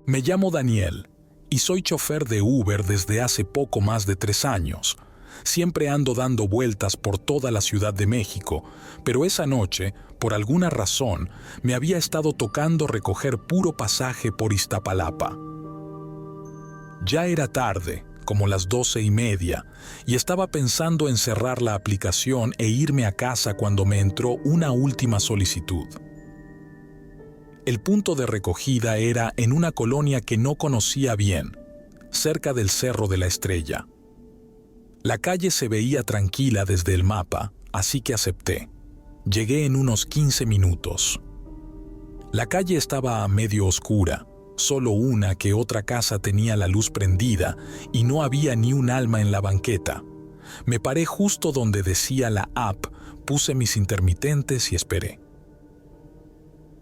Me llamo Daniel y soy chofer de Uber desde hace poco más de 3 años. Siempre ando dando vueltas por toda la Ciudad de México, pero esa noche, por alguna razón, me había estado tocando recoger puro pasaje por Iztapalapa. Ya era tarde, como las 12:30, y estaba pensando en cerrar la aplicación e irme a casa cuando me entró una última solicitud. El punto de recogida era en una colonia que no conocía bien, cerca del Cerro de la Estrella. La calle se veía tranquila desde el mapa, así que acepté. Llegué en unos 15 minutos. La calle estaba a medio oscura, solo una que otra casa tenía la luz prendida y no había ni un alma en la banqueta. Me paré justo donde decía la app, puse mis intermitentes y esperé.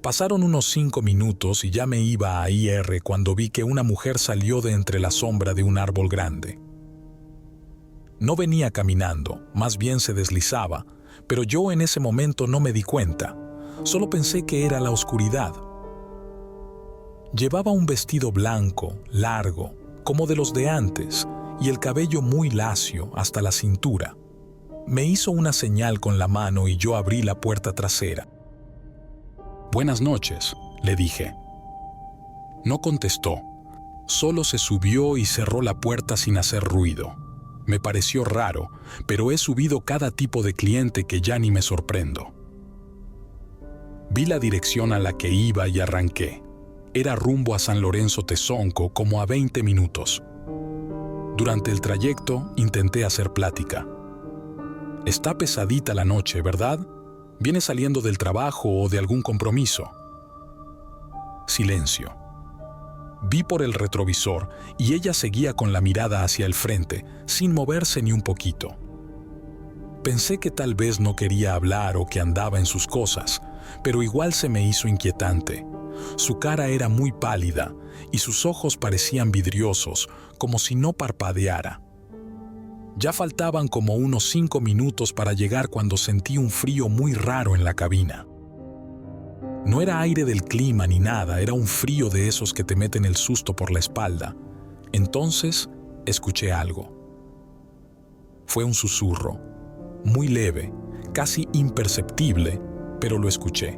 Pasaron unos 5 minutos y ya me iba a IR cuando vi que una mujer salió de entre la sombra de un árbol grande. No venía caminando, más bien se deslizaba, pero yo en ese momento no me di cuenta, solo pensé que era la oscuridad. Llevaba un vestido blanco, largo, como de los de antes, y el cabello muy lacio hasta la cintura. Me hizo una señal con la mano y yo abrí la puerta trasera. «Buenas noches», le dije. No contestó, solo se subió y cerró la puerta sin hacer ruido. Me pareció raro, pero he subido cada tipo de cliente que ya ni me sorprendo. Vi la dirección a la que iba y arranqué. Era rumbo a San Lorenzo Tezonco, como a 20 minutos. Durante el trayecto intenté hacer plática. «Está pesadita la noche, ¿verdad? ¿Viene saliendo del trabajo o de algún compromiso?» Silencio. Vi por el retrovisor y ella seguía con la mirada hacia el frente, sin moverse ni un poquito. Pensé que tal vez no quería hablar o que andaba en sus cosas, pero igual se me hizo inquietante. Su cara era muy pálida y sus ojos parecían vidriosos, como si no parpadeara. Ya faltaban como unos 5 minutos para llegar cuando sentí un frío muy raro en la cabina. No era aire del clima ni nada, era un frío de esos que te meten el susto por la espalda. Entonces, escuché algo. Fue un susurro, muy leve, casi imperceptible, pero lo escuché.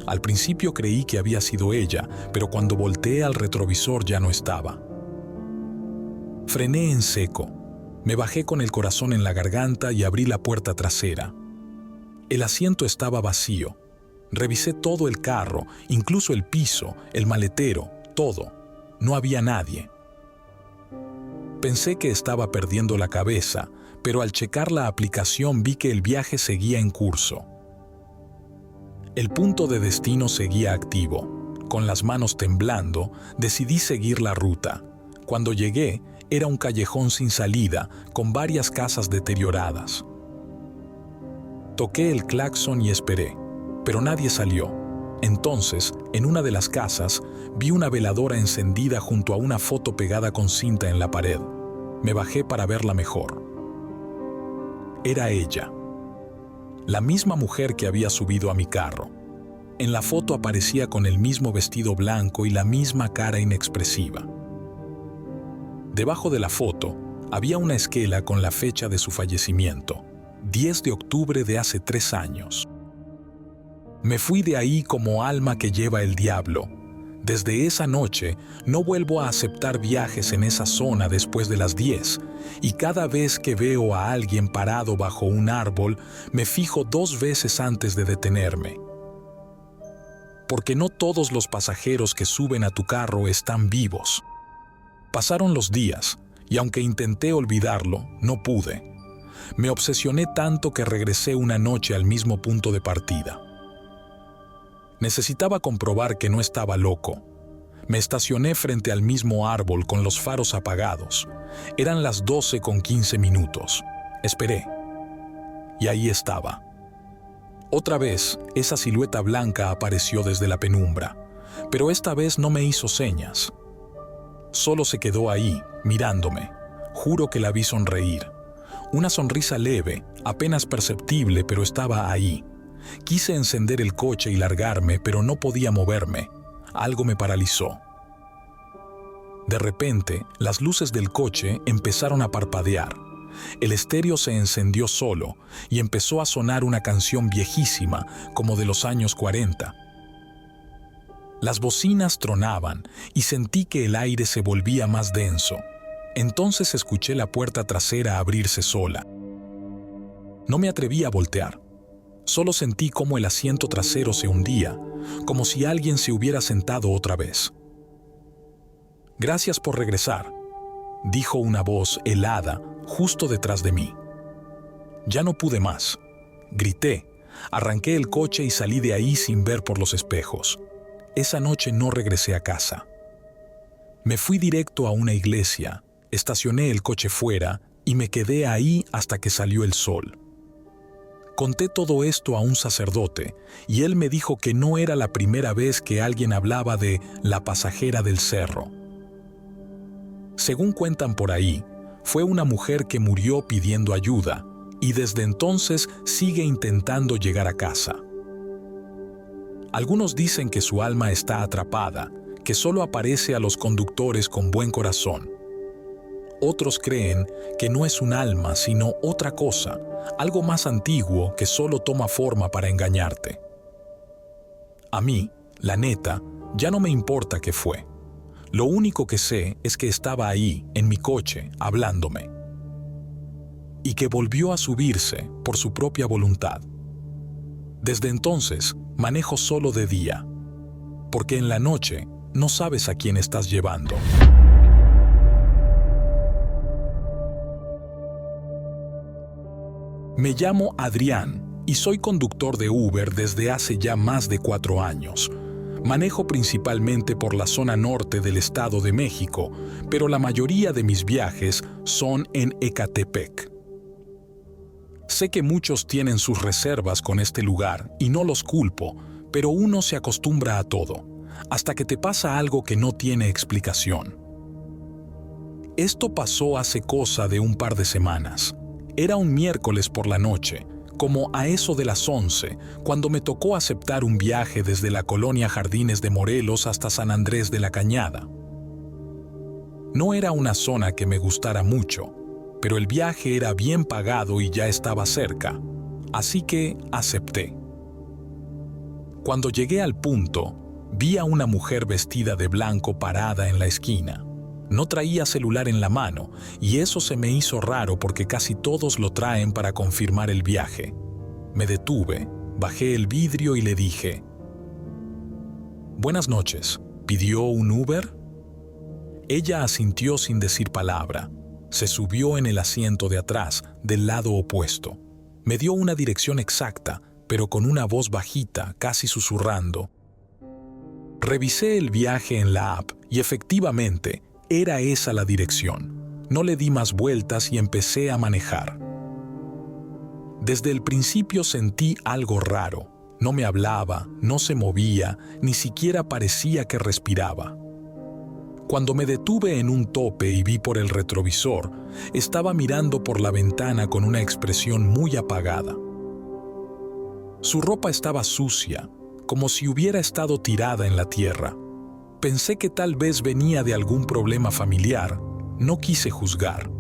Al principio creí que había sido ella, pero cuando volteé al retrovisor ya no estaba. Frené en seco. Me bajé con el corazón en la garganta y abrí la puerta trasera. El asiento estaba vacío. Revisé todo el carro, incluso el piso, el maletero, todo. No había nadie. Pensé que estaba perdiendo la cabeza, pero al checar la aplicación vi que el viaje seguía en curso. El punto de destino seguía activo. Con las manos temblando, decidí seguir la ruta. Cuando llegué, era un callejón sin salida, con varias casas deterioradas. Toqué el claxon y esperé, pero nadie salió. Entonces, en una de las casas, vi una veladora encendida junto a una foto pegada con cinta en la pared. Me bajé para verla mejor. Era ella. La misma mujer que había subido a mi carro. En la foto aparecía con el mismo vestido blanco y la misma cara inexpresiva. Debajo de la foto había una esquela con la fecha de su fallecimiento, 10 de octubre de hace 3 años. Me fui de ahí como alma que lleva el diablo. Desde esa noche no vuelvo a aceptar viajes en esa zona después de las 10, y cada vez que veo a alguien parado bajo un árbol, me fijo 2 veces antes de detenerme. Porque no todos los pasajeros que suben a tu carro están vivos. Pasaron los días, y aunque intenté olvidarlo, no pude. Me obsesioné tanto que regresé una noche al mismo punto de partida. Necesitaba comprobar que no estaba loco. Me estacioné frente al mismo árbol con los faros apagados. Eran las 12:15. Esperé. Y ahí estaba. Otra vez, esa silueta blanca apareció desde la penumbra, pero esta vez no me hizo señas. Solo se quedó ahí, mirándome. Juro que la vi sonreír. Una sonrisa leve, apenas perceptible, pero estaba ahí. Quise encender el coche y largarme, pero no podía moverme. Algo me paralizó. De repente, las luces del coche empezaron a parpadear. El estéreo se encendió solo y empezó a sonar una canción viejísima, como de los años 40. Las bocinas tronaban y sentí que el aire se volvía más denso. Entonces escuché la puerta trasera abrirse sola. No me atreví a voltear. Solo sentí cómo el asiento trasero se hundía, como si alguien se hubiera sentado otra vez. «Gracias por regresar», dijo una voz helada justo detrás de mí. Ya no pude más. Grité, arranqué el coche y salí de ahí sin ver por los espejos. Esa noche no regresé a casa. Me fui directo a una iglesia, estacioné el coche fuera y me quedé ahí hasta que salió el sol. Conté todo esto a un sacerdote y él me dijo que no era la primera vez que alguien hablaba de la pasajera del cerro. Según cuentan por ahí, fue una mujer que murió pidiendo ayuda y desde entonces sigue intentando llegar a casa. Algunos dicen que su alma está atrapada, que solo aparece a los conductores con buen corazón. Otros creen que no es un alma, sino otra cosa, algo más antiguo que solo toma forma para engañarte. A mí, la neta, ya no me importa qué fue. Lo único que sé es que estaba ahí, en mi coche, hablándome. Y que volvió a subirse por su propia voluntad. Desde entonces, manejo solo de día, porque en la noche no sabes a quién estás llevando. Me llamo Adrián y soy conductor de Uber desde hace ya más de 4 años. Manejo principalmente por la zona norte del Estado de México, pero la mayoría de mis viajes son en Ecatepec. Sé que muchos tienen sus reservas con este lugar y no los culpo, pero uno se acostumbra a todo, hasta que te pasa algo que no tiene explicación. Esto pasó hace cosa de un par de semanas. Era un miércoles por la noche, como a eso de las 11, cuando me tocó aceptar un viaje desde la colonia Jardines de Morelos hasta San Andrés de la Cañada. No era una zona que me gustara mucho, pero el viaje era bien pagado y ya estaba cerca, así que acepté. Cuando llegué al punto, vi a una mujer vestida de blanco parada en la esquina. No traía celular en la mano, y eso se me hizo raro porque casi todos lo traen para confirmar el viaje. Me detuve, bajé el vidrio y le dije: «Buenas noches, ¿pidió un Uber?». Ella asintió sin decir palabra. Se subió en el asiento de atrás, del lado opuesto. Me dio una dirección exacta, pero con una voz bajita, casi susurrando. Revisé el viaje en la app y efectivamente, era esa la dirección. No le di más vueltas y empecé a manejar. Desde el principio sentí algo raro. No me hablaba, no se movía, ni siquiera parecía que respiraba. Cuando me detuve en un tope y vi por el retrovisor, estaba mirando por la ventana con una expresión muy apagada. Su ropa estaba sucia, como si hubiera estado tirada en la tierra. Pensé que tal vez venía de algún problema familiar. No quise juzgar.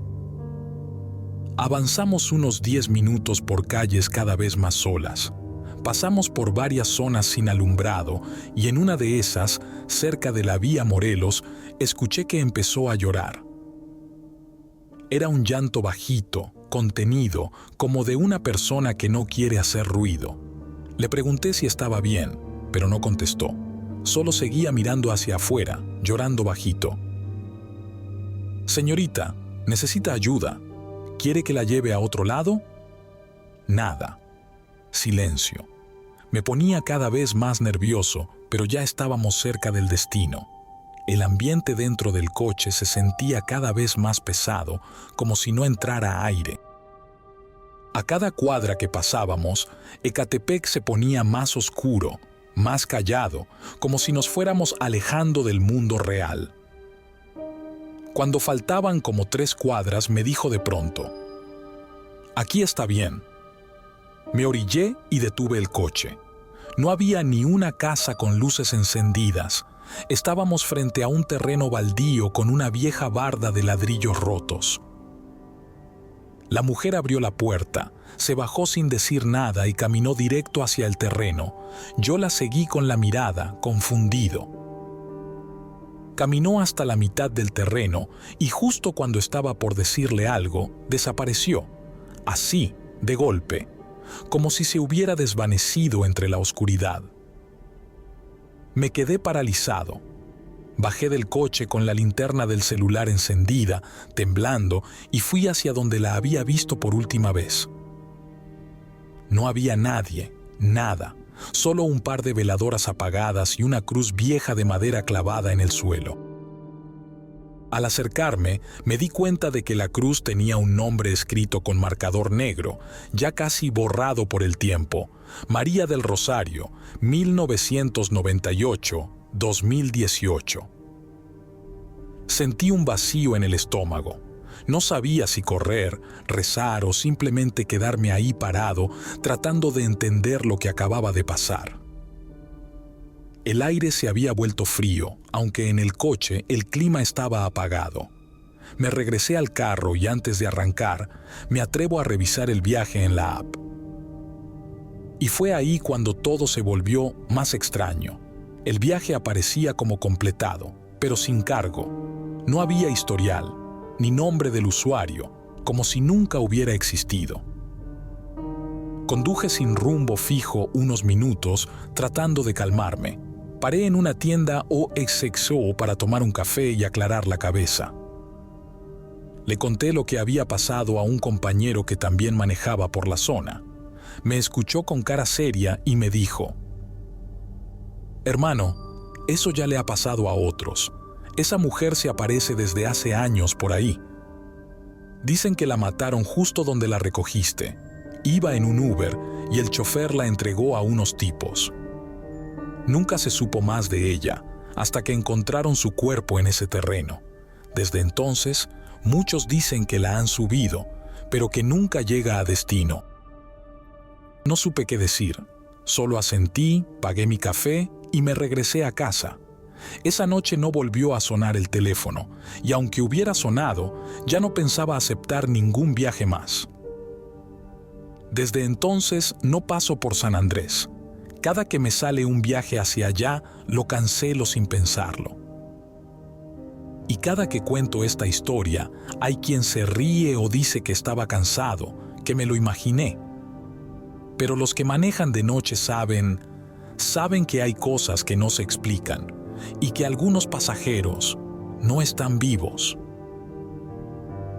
Avanzamos unos 10 minutos por calles cada vez más solas. Pasamos por varias zonas sin alumbrado y en una de esas, cerca de la vía Morelos, escuché que empezó a llorar. Era un llanto bajito, contenido, como de una persona que no quiere hacer ruido. Le pregunté si estaba bien, pero no contestó. Solo seguía mirando hacia afuera, llorando bajito. «Señorita, necesita ayuda. ¿Quiere que la lleve a otro lado?». Nada. Silencio. Me ponía cada vez más nervioso, pero ya estábamos cerca del destino. El ambiente dentro del coche se sentía cada vez más pesado, como si no entrara aire. A cada cuadra que pasábamos, Ecatepec se ponía más oscuro, más callado, como si nos fuéramos alejando del mundo real. Cuando faltaban como 3 cuadras, me dijo de pronto: «Aquí está bien». Me orillé y detuve el coche. No había ni una casa con luces encendidas. Estábamos frente a un terreno baldío con una vieja barda de ladrillos rotos. La mujer abrió la puerta, se bajó sin decir nada y caminó directo hacia el terreno. Yo la seguí con la mirada, confundido. Caminó hasta la mitad del terreno y justo cuando estaba por decirle algo, desapareció, así, de golpe, como si se hubiera desvanecido entre la oscuridad. Me quedé paralizado. Bajé del coche con la linterna del celular encendida, temblando, y fui hacia donde la había visto por última vez. No había nadie, nada, solo un par de veladoras apagadas y una cruz vieja de madera clavada en el suelo. Al acercarme, me di cuenta de que la cruz tenía un nombre escrito con marcador negro, ya casi borrado por el tiempo: María del Rosario, 1998-2018. Sentí un vacío en el estómago. No sabía si correr, rezar o simplemente quedarme ahí parado, tratando de entender lo que acababa de pasar. El aire se había vuelto frío, aunque en el coche el clima estaba apagado. Me regresé al carro y antes de arrancar, me atrevo a revisar el viaje en la app. Y fue ahí cuando todo se volvió más extraño. El viaje aparecía como completado, pero sin cargo. No había historial, ni nombre del usuario, como si nunca hubiera existido. Conduje sin rumbo fijo unos minutos, tratando de calmarme. Paré en una tienda OXXO para tomar un café y aclarar la cabeza. Le conté lo que había pasado a un compañero que también manejaba por la zona. Me escuchó con cara seria y me dijo: «Hermano, eso ya le ha pasado a otros. Esa mujer se aparece desde hace años por ahí. Dicen que la mataron justo donde la recogiste. Iba en un Uber y el chofer la entregó a unos tipos. Nunca se supo más de ella, hasta que encontraron su cuerpo en ese terreno. Desde entonces, muchos dicen que la han subido, pero que nunca llega a destino». No supe qué decir. Solo asentí, pagué mi café y me regresé a casa. Esa noche no volvió a sonar el teléfono, y aunque hubiera sonado, ya no pensaba aceptar ningún viaje más. Desde entonces no paso por San Andrés. Cada que me sale un viaje hacia allá, lo cancelo sin pensarlo. Y cada que cuento esta historia, hay quien se ríe o dice que estaba cansado, que me lo imaginé. Pero los que manejan de noche saben que hay cosas que no se explican y que algunos pasajeros no están vivos.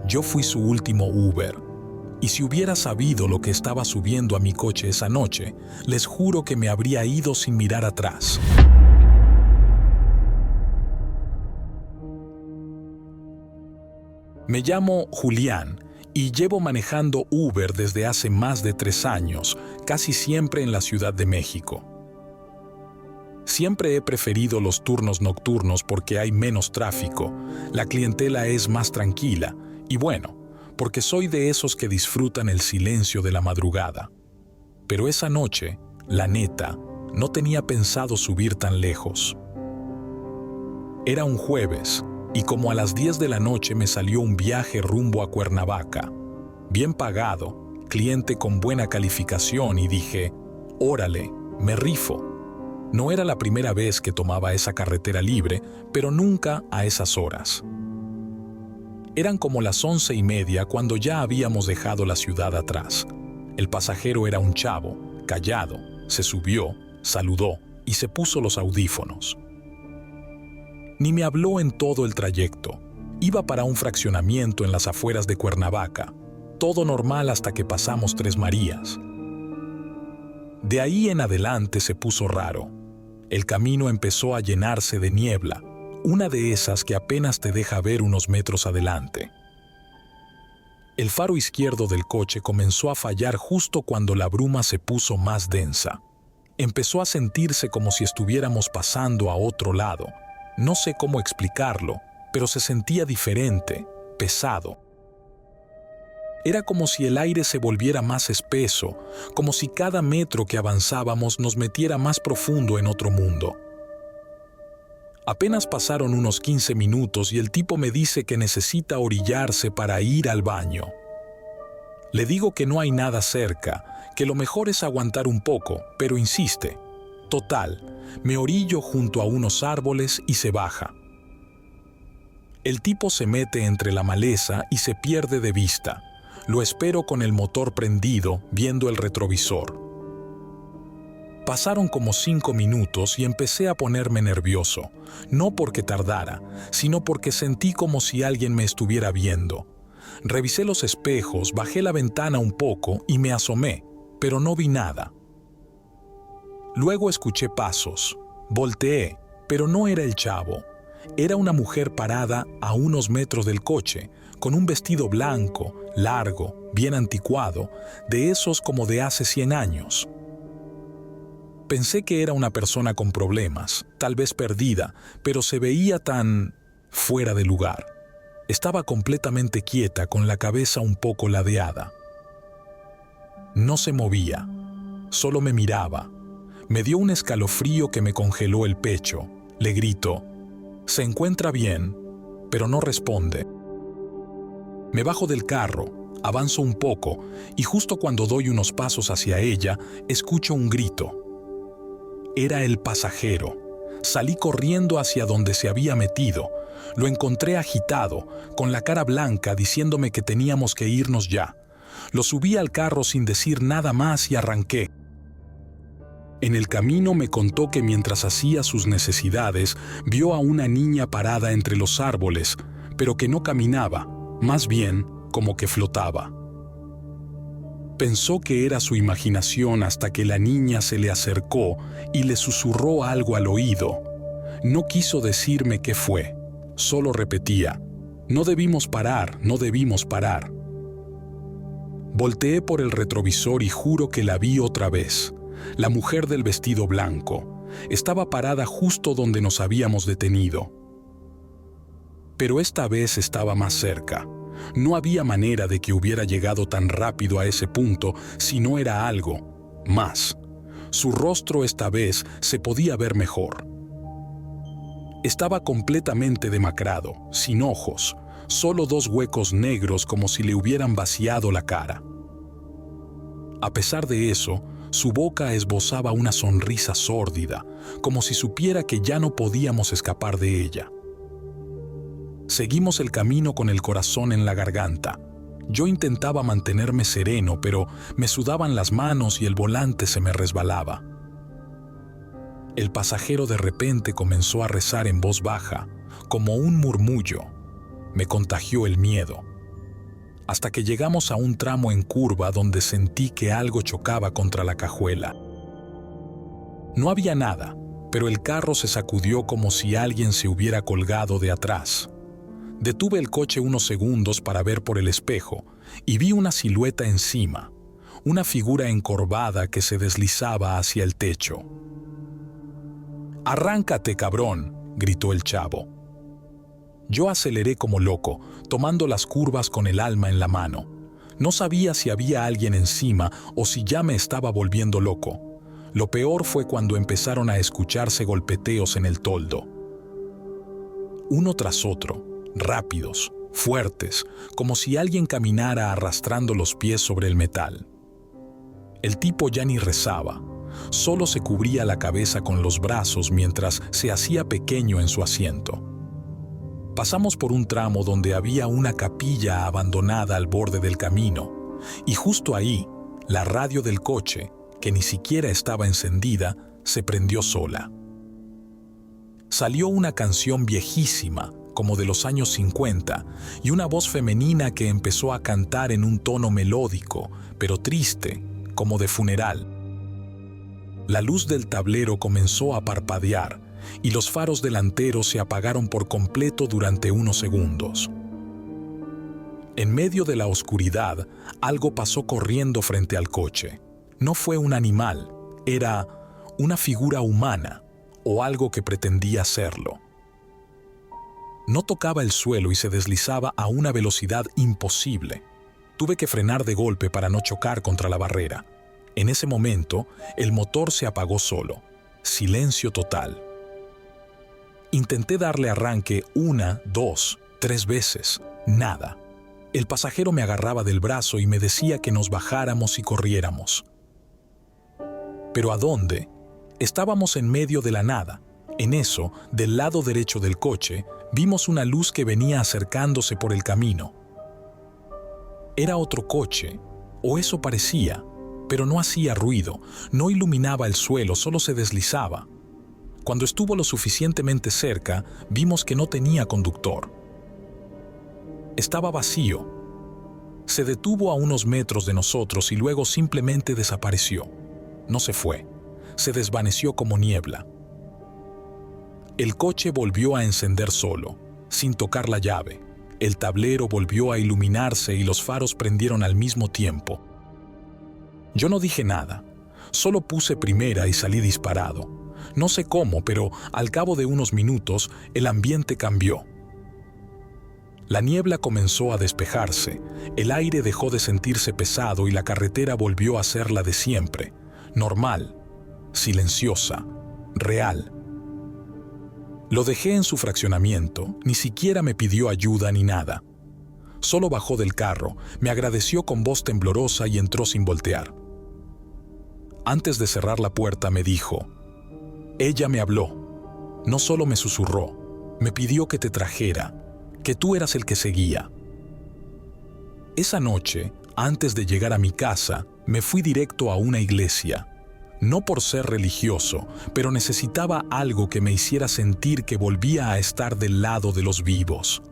Yo fui su último Uber, y si hubiera sabido lo que estaba subiendo a mi coche esa noche, les juro que me habría ido sin mirar atrás. Me llamo Julián y llevo manejando Uber desde hace más de 3 años, casi siempre en la Ciudad de México. Siempre he preferido los turnos nocturnos porque hay menos tráfico, la clientela es más tranquila y bueno, porque soy de esos que disfrutan el silencio de la madrugada. Pero esa noche, la neta, no tenía pensado subir tan lejos. Era un jueves, y como a las 10 de la noche me salió un viaje rumbo a Cuernavaca. Bien pagado, cliente con buena calificación, y dije, órale, me rifo. No era la primera vez que tomaba esa carretera libre, pero nunca a esas horas. Eran como las 11:30 cuando ya habíamos dejado la ciudad atrás. El pasajero era un chavo, callado, se subió, saludó y se puso los audífonos. Ni me habló en todo el trayecto. Iba para un fraccionamiento en las afueras de Cuernavaca. Todo normal hasta que pasamos Tres Marías. De ahí en adelante se puso raro. El camino empezó a llenarse de niebla, una de esas que apenas te deja ver unos metros adelante. El faro izquierdo del coche comenzó a fallar justo cuando la bruma se puso más densa. Empezó a sentirse como si estuviéramos pasando a otro lado. No sé cómo explicarlo, pero se sentía diferente, pesado. Era como si el aire se volviera más espeso, como si cada metro que avanzábamos nos metiera más profundo en otro mundo. Apenas pasaron unos 15 minutos y el tipo me dice que necesita orillarse para ir al baño. Le digo que no hay nada cerca, que lo mejor es aguantar un poco, pero insiste. Total, me orillo junto a unos árboles y se baja. El tipo se mete entre la maleza y se pierde de vista. Lo espero con el motor prendido, viendo el retrovisor. Pasaron como 5 minutos y empecé a ponerme nervioso, no porque tardara, sino porque sentí como si alguien me estuviera viendo. Revisé los espejos, bajé la ventana un poco y me asomé, pero no vi nada. Luego escuché pasos. Volteé, pero no era el chavo. Era una mujer parada a unos metros del coche, con un vestido blanco, largo, bien anticuado, de esos como de hace 100 años. Pensé que era una persona con problemas, tal vez perdida, pero se veía tan fuera de lugar. Estaba completamente quieta, con la cabeza un poco ladeada. No se movía, solo me miraba. Me dio un escalofrío que me congeló el pecho. Le grito: «¿Se encuentra bien?», pero no responde. Me bajo del carro, avanzo un poco y justo cuando doy unos pasos hacia ella, escucho un grito. Era el pasajero. Salí corriendo hacia donde se había metido. Lo encontré agitado, con la cara blanca, diciéndome que teníamos que irnos ya. Lo subí al carro sin decir nada más y arranqué. En el camino me contó que mientras hacía sus necesidades, vio a una niña parada entre los árboles, pero que no caminaba, más bien como que flotaba. Pensó que era su imaginación hasta que la niña se le acercó y le susurró algo al oído. No quiso decirme qué fue, solo repetía: «No debimos parar, no debimos parar». Volteé por el retrovisor y juro que la vi otra vez. La mujer del vestido blanco estaba parada justo donde nos habíamos detenido. Pero esta vez estaba más cerca. No había manera de que hubiera llegado tan rápido a ese punto si no era algo más. Su rostro esta vez se podía ver mejor. Estaba completamente demacrado, sin ojos, solo 2 huecos negros como si le hubieran vaciado la cara. A pesar de eso, su boca esbozaba una sonrisa sórdida, como si supiera que ya no podíamos escapar de ella. Seguimos el camino con el corazón en la garganta. Yo intentaba mantenerme sereno, pero me sudaban las manos y el volante se me resbalaba. El pasajero de repente comenzó a rezar en voz baja, como un murmullo. Me contagió el miedo. Hasta que llegamos a un tramo en curva donde sentí que algo chocaba contra la cajuela. No había nada, pero el carro se sacudió como si alguien se hubiera colgado de atrás. Detuve el coche unos segundos para ver por el espejo y vi una silueta encima, una figura encorvada que se deslizaba hacia el techo. «¡Arráncate, cabrón!», gritó el chavo. Yo aceleré como loco, tomando las curvas con el alma en la mano. No sabía si había alguien encima o si ya me estaba volviendo loco. Lo peor fue cuando empezaron a escucharse golpeteos en el toldo. Uno tras otro, rápidos, fuertes, como si alguien caminara arrastrando los pies sobre el metal. El tipo ya ni rezaba, solo se cubría la cabeza con los brazos mientras se hacía pequeño en su asiento. Pasamos por un tramo donde había una capilla abandonada al borde del camino, y justo ahí, la radio del coche, que ni siquiera estaba encendida, se prendió sola. Salió una canción viejísima, como de los años 50, y una voz femenina que empezó a cantar en un tono melódico, pero triste, como de funeral. La luz del tablero comenzó a parpadear, y los faros delanteros se apagaron por completo durante unos segundos. En medio de la oscuridad, algo pasó corriendo frente al coche. No fue un animal, era una figura humana, o algo que pretendía serlo. No tocaba el suelo y se deslizaba a una velocidad imposible. Tuve que frenar de golpe para no chocar contra la barrera. En ese momento, el motor se apagó solo. Silencio total. Intenté darle arranque 1, 2, 3 veces. Nada. El pasajero me agarraba del brazo y me decía que nos bajáramos y corriéramos. ¿Pero a dónde? Estábamos en medio de la nada. En eso, del lado derecho del coche, vimos una luz que venía acercándose por el camino. Era otro coche, o eso parecía, pero no hacía ruido, no iluminaba el suelo, solo se deslizaba. Cuando estuvo lo suficientemente cerca, vimos que no tenía conductor. Estaba vacío. Se detuvo a unos metros de nosotros y luego simplemente desapareció. No se fue. Se desvaneció como niebla. El coche volvió a encender solo, sin tocar la llave. El tablero volvió a iluminarse y los faros prendieron al mismo tiempo. Yo no dije nada, solo puse primera y salí disparado. No sé cómo, pero al cabo de unos minutos el ambiente cambió. La niebla comenzó a despejarse, el aire dejó de sentirse pesado y la carretera volvió a ser la de siempre, normal, silenciosa, real. Lo dejé en su fraccionamiento, ni siquiera me pidió ayuda ni nada. Solo bajó del carro, me agradeció con voz temblorosa y entró sin voltear. Antes de cerrar la puerta me dijo, ella me habló, no solo me susurró, me pidió que te trajera, que tú eras el que seguía. Esa noche, antes de llegar a mi casa, me fui directo a una iglesia. No por ser religioso, pero necesitaba algo que me hiciera sentir que volvía a estar del lado de los vivos.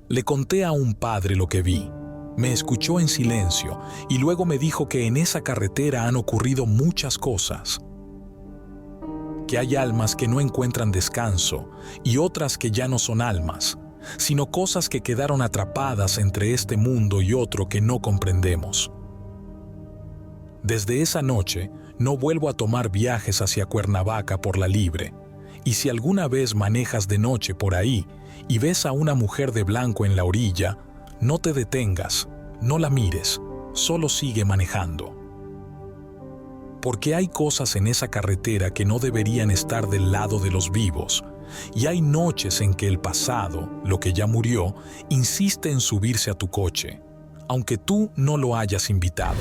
Le conté a un padre lo que vi. Me escuchó en silencio y luego me dijo que en esa carretera han ocurrido muchas cosas. Que hay almas que no encuentran descanso y otras que ya no son almas, sino cosas que quedaron atrapadas entre este mundo y otro que no comprendemos. Desde esa noche, no vuelvo a tomar viajes hacia Cuernavaca por la libre, y si alguna vez manejas de noche por ahí y ves a una mujer de blanco en la orilla, no te detengas, no la mires, solo sigue manejando. Porque hay cosas en esa carretera que no deberían estar del lado de los vivos, y hay noches en que el pasado, lo que ya murió, insiste en subirse a tu coche, aunque tú no lo hayas invitado.